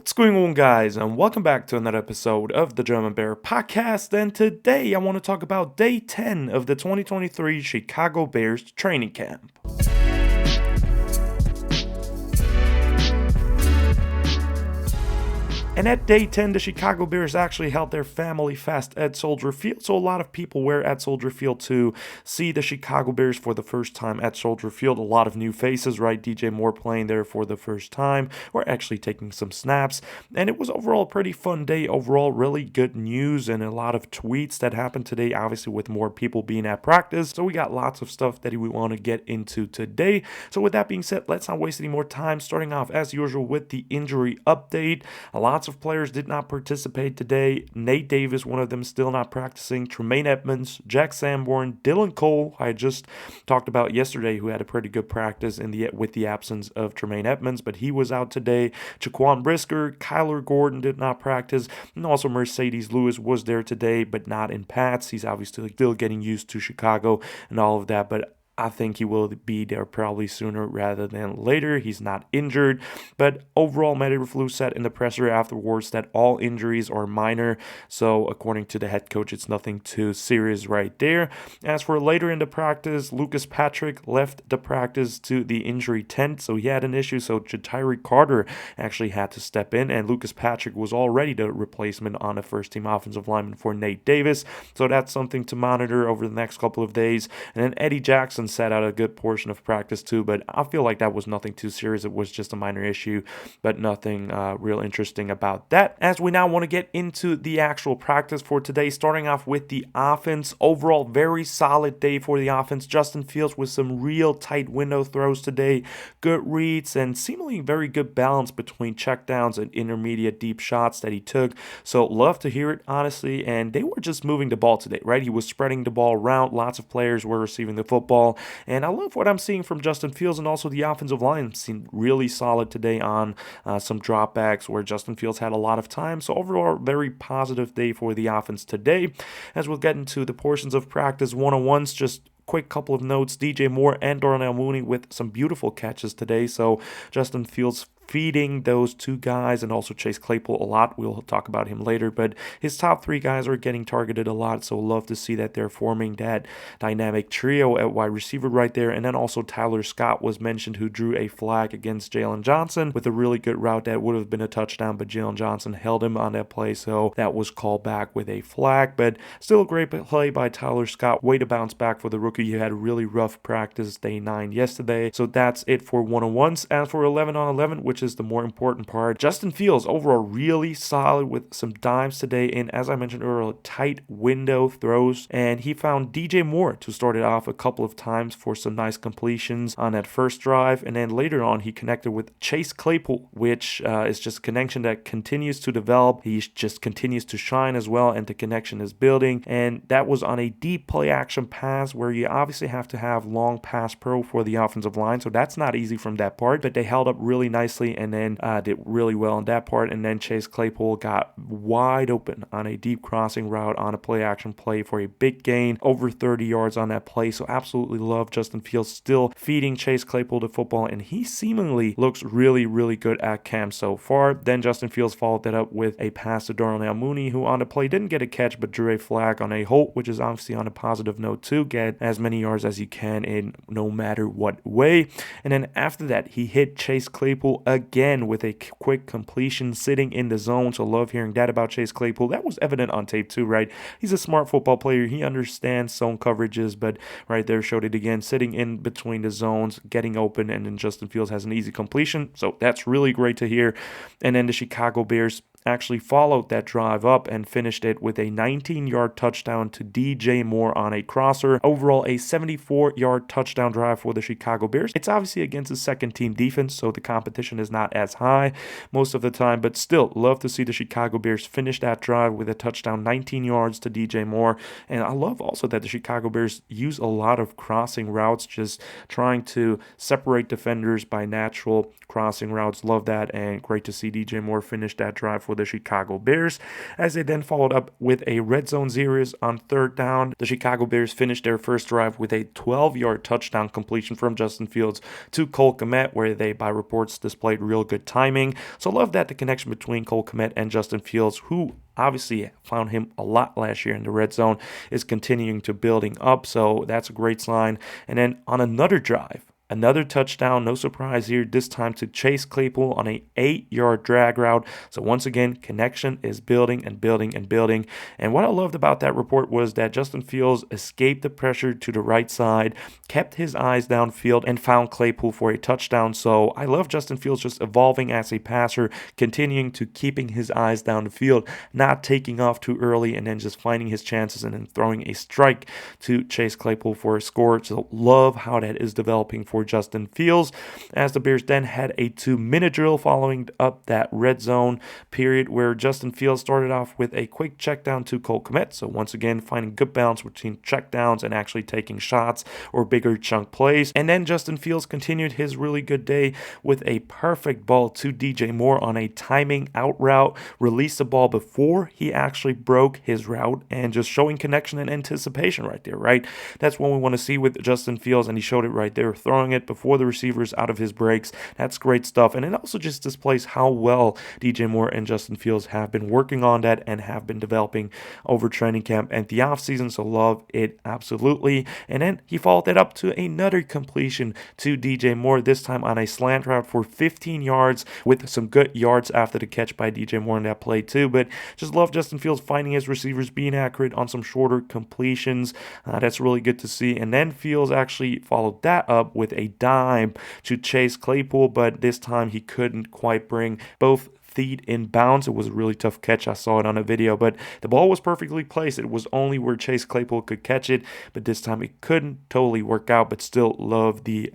What's going on, guys, and welcome back to another episode of the German Bear Podcast. And today I want to talk about day 10 of the 2023 Chicago Bears training camp. And at day 10, the Chicago Bears actually held their family fest at Soldier Field. So a lot of people were at Soldier Field to see the Chicago Bears for the first time at Soldier Field. A lot of new faces, right? DJ Moore playing there for the first time, or actually taking some snaps. And it was overall a pretty fun day. Overall, really good news and a lot of tweets that happened today, obviously with more people being at practice. So we got lots of stuff that we want to get into today. So with that being said, let's not waste any more time. Starting off as usual with the injury update. Lots of players did not participate today. Nate Davis, one of them, still not practicing. Tremaine Edmonds, Jack Sanborn, Dylan Cole, I just talked about yesterday, who had a pretty good practice with the absence of Tremaine Edmonds, but he was out today. Jaquan Brisker, Kyler Gordon did not practice, and also Mercedes Lewis was there today, but not in pads. He's obviously still getting used to Chicago and all of that, but I think he will be there probably sooner rather than later. He's not injured, but overall, Matt Eberflus said in the presser afterwards that all injuries are minor. So according to the head coach, it's nothing too serious right there. As for later in the practice, Lucas Patrick left the practice to the injury tent, so he had an issue. So Ja'Tyre Carter actually had to step in, and Lucas Patrick was already the replacement on the first-team offensive lineman for Nate Davis. So that's something to monitor over the next couple of days. And then Eddie Jackson sat out a good portion of practice too, but I feel like that was nothing too serious. It was just a minor issue, but nothing real interesting about that. As we now want to get into the actual practice for today, starting off with the offense. Overall, very solid day for the offense. Justin Fields with some real tight window throws today, good reads, and seemingly very good balance between checkdowns and intermediate deep shots that he took. So love to hear it, honestly, and they were just moving the ball today, right? He was spreading the ball around. Lots of players were receiving the football. And I love what I'm seeing from Justin Fields, and also the offensive line seemed really solid today on some dropbacks where Justin Fields had a lot of time. So overall, very positive day for the offense today. As we'll get into the portions of practice one-on-ones, just quick couple of notes. DJ Moore and Darnell Mooney with some beautiful catches today. So Justin Fields feeding those two guys, and also Chase Claypool a lot. We'll talk about him later, but his top three guys are getting targeted a lot, so love to see that they're forming that dynamic trio at wide receiver right there. And then also Tyler Scott was mentioned, who drew a flag against Jalen Johnson with a really good route that would have been a touchdown, but Jalen Johnson held him on that play, so that was called back with a flag. But still a great play by Tyler Scott. Way to bounce back for the rookie. He had a really rough practice day 9 yesterday, so that's it for one-on-ones. As for 11-on-11, which is the more important part, Justin Fields overall really solid with some dimes today, and as I mentioned earlier, tight window throws, and he found DJ Moore to start it off a couple of times for some nice completions on that first drive, and then later on he connected with Chase Claypool, which is just a connection that continues to develop. He just continues to shine as well, and the connection is building, and that was on a deep play action pass where you obviously have to have long pass pro for the offensive line, so that's not easy from that part, but they held up really nicely and then did really well on that part. And then Chase Claypool got wide open on a deep crossing route on a play action play for a big gain, over 30 yards on that play. So absolutely love Justin Fields still feeding Chase Claypool the football, and he seemingly looks really, really good at camp so far. Then Justin Fields followed that up with a pass to Darnell Mooney, who on the play didn't get a catch but drew a flag on a hold, which is obviously on a positive note too. Get as many yards as you can in no matter what way. And then after that, he hit Chase Claypool again with a quick completion sitting in the zone. So love hearing that about Chase Claypool. That was evident on tape too, right? He's a smart football player. He understands zone coverages, but right there showed it again, sitting in between the zones, getting open, and then Justin Fields has an easy completion. So that's really great to hear. And then the Chicago Bears actually followed that drive up and finished it with a 19-yard touchdown to DJ Moore on a crosser. Overall, a 74-yard touchdown drive for the Chicago Bears. It's obviously against a second-team defense, so the competition is not as high most of the time, but still love to see the Chicago Bears finish that drive with a touchdown, 19 yards to DJ Moore. And I love also that the Chicago Bears use a lot of crossing routes, just trying to separate defenders by natural crossing routes. Love that, and great to see DJ Moore finish that drive for the Chicago Bears, as they then followed up with a red zone series on third down. The Chicago Bears finished their first drive with a 12-yard touchdown completion from Justin Fields to Cole Kmet, where they, by reports, displayed real good timing. So love that the connection between Cole Kmet and Justin Fields, who obviously found him a lot last year in the red zone, is continuing to building up. So that's a great sign. And then on another drive, another touchdown, no surprise here, this time to Chase Claypool on a 8-yard drag route. So once again, connection is building and building and building. And what I loved about that report was that Justin Fields escaped the pressure to the right side, kept his eyes downfield, and found Claypool for a touchdown. So I love Justin Fields just evolving as a passer, continuing to keeping his eyes down the field, not taking off too early, and then just finding his chances and then throwing a strike to Chase Claypool for a score. So love how that is developing for Justin Fields, as the Bears then had a 2-minute drill following up that red zone period, where Justin Fields started off with a quick check down to Cole Kmet. So once again, finding good balance between check downs and actually taking shots or bigger chunk plays. And then Justin Fields continued his really good day with a perfect ball to DJ Moore on a timing out route, released the ball before he actually broke his route, and just showing connection and anticipation right there, right? That's what we want to see with Justin Fields, and he showed it right there, throwing it before the receivers out of his breaks. That's great stuff. And it also just displays how well DJ Moore and Justin Fields have been working on that and have been developing over training camp and the offseason. So love it absolutely. And then he followed that up to another completion to DJ Moore, this time on a slant route for 15 yards, with some good yards after the catch by DJ Moore in that play too. But just love Justin Fields finding his receivers, being accurate on some shorter completions. That's really good to see. And then Fields actually followed that up with a dime to Chase Claypool, but this time he couldn't quite bring both feet in bounds. It was a really tough catch. I saw it on a video, but the ball was perfectly placed. It was only where Chase Claypool could catch it, but this time it couldn't totally work out. But still love the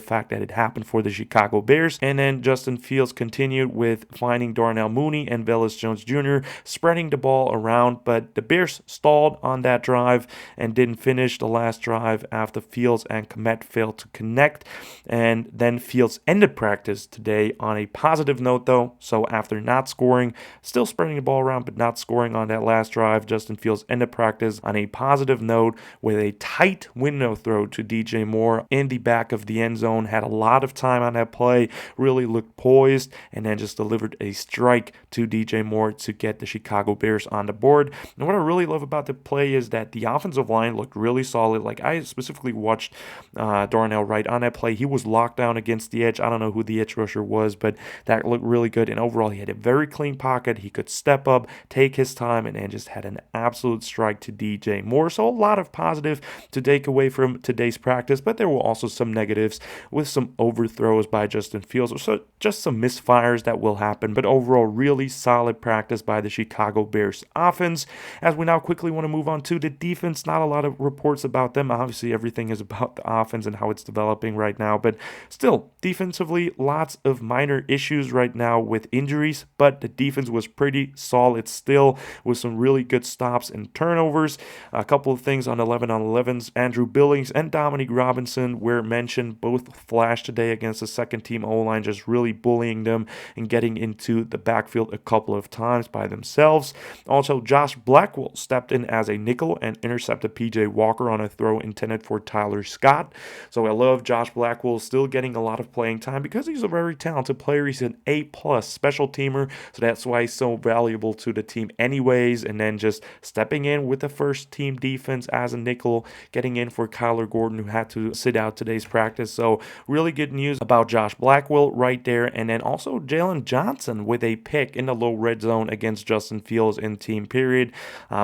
fact that it happened for the Chicago Bears. And then Justin Fields continued with finding Darnell Mooney and Velus Jones Jr., spreading the ball around, but the Bears stalled on that drive and didn't finish the last drive after Fields and Kmet failed to connect. And then Fields ended practice today on a positive note, though. So after not scoring, still spreading the ball around, but not scoring on that last drive, Justin Fields ended practice on a positive note with a tight window throw to DJ Moore in the back of the end zone. Had a lot of time on that play, really looked poised, and then just delivered a strike to DJ Moore to get the Chicago Bears on the board. And what I really love about the play is that the offensive line looked really solid. Like, I specifically watched Darnell Wright on that play. He was locked down against the edge. I don't know who the edge rusher was, but that looked really good. And overall, he had a very clean pocket. He could step up, take his time, and then just had an absolute strike to DJ Moore. So a lot of positive to take away from today's practice, but there were also some negatives with some overthrows by Justin Fields. So just some misfires that will happen, but overall, really solid practice by the Chicago Bears offense. As we now quickly want to move on to the defense, not a lot of reports about them. Obviously, everything is about the offense and how it's developing right now, but still, defensively, lots of minor issues right now with injuries, but the defense was pretty solid still, with some really good stops and turnovers. A couple of things on 11-on-11s. Andrew Billings and Dominique Robinson were mentioned. Both flashed today against the second team O-line, just really bullying them and getting into the backfield a couple of times by themselves. Also, Josh Blackwell stepped in as a nickel and intercepted PJ Walker on a throw intended for Tyler Scott. So I love Josh Blackwell still getting a lot of playing time because he's a very talented player. He's an A+ special teamer, so that's why he's so valuable to the team anyways. And then just stepping in with the first team defense as a nickel, getting in for Kyler Gordon, who had to sit out today's practice. So really good news about Josh Blackwell right there. And then also Jalen Johnson with a pick in the low red zone against Justin Fields in team period.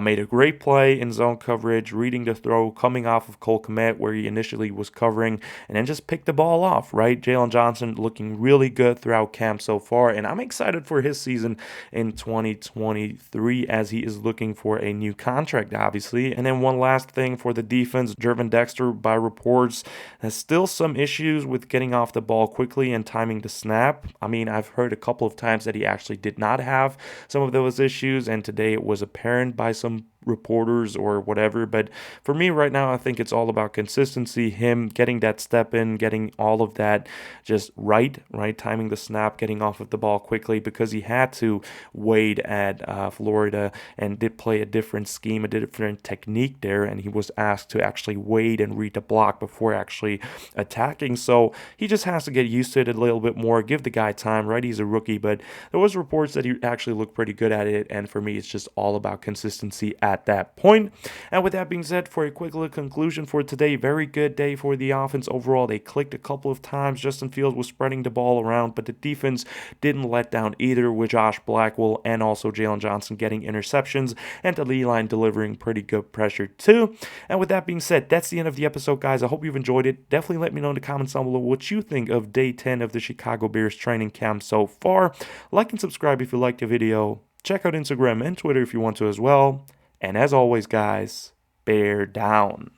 Made a great play in zone coverage, reading the throw, coming off of Cole Kmet where he initially was covering, and then just picked the ball off, right? Jalen Johnson looking really good throughout camp so far, and I'm excited for his season in 2023 as he is looking for a new contract, obviously. And then one last thing for the defense, Jervin Dexter, by reports, has still some issues with getting off the ball quickly and timing the snap. I mean, I've heard a couple of times that he actually did not have some of those issues, and today it was apparent by some reporters or whatever. But for me right now, I think it's all about consistency, him getting that step in, getting all of that just right, timing the snap, getting off of the ball quickly, because he had to wait at Florida and did play a different scheme, a different technique there, and he was asked to actually wait and read the block before actually attacking. So he just has to get used to it a little bit more, give the guy time, right? He's a rookie, but there was reports that he actually looked pretty good at it, and for me, it's just all about consistency at that point. And with that being said, for a quick little conclusion for today, very good day for the offense overall. They clicked a couple of times. Justin Fields was spreading the ball around, but the defense didn't let down either, with Josh Blackwell and also Jalen Johnson getting interceptions and the D-line delivering pretty good pressure too. And with that being said, that's the end of the episode, guys. I hope you've enjoyed it. Definitely let me know in the comments down below what you think of day 10 of the Chicago Bears training camp so far. Like and subscribe if you liked the video. Check out Instagram and Twitter if you want to as well. And as always, guys, bear down.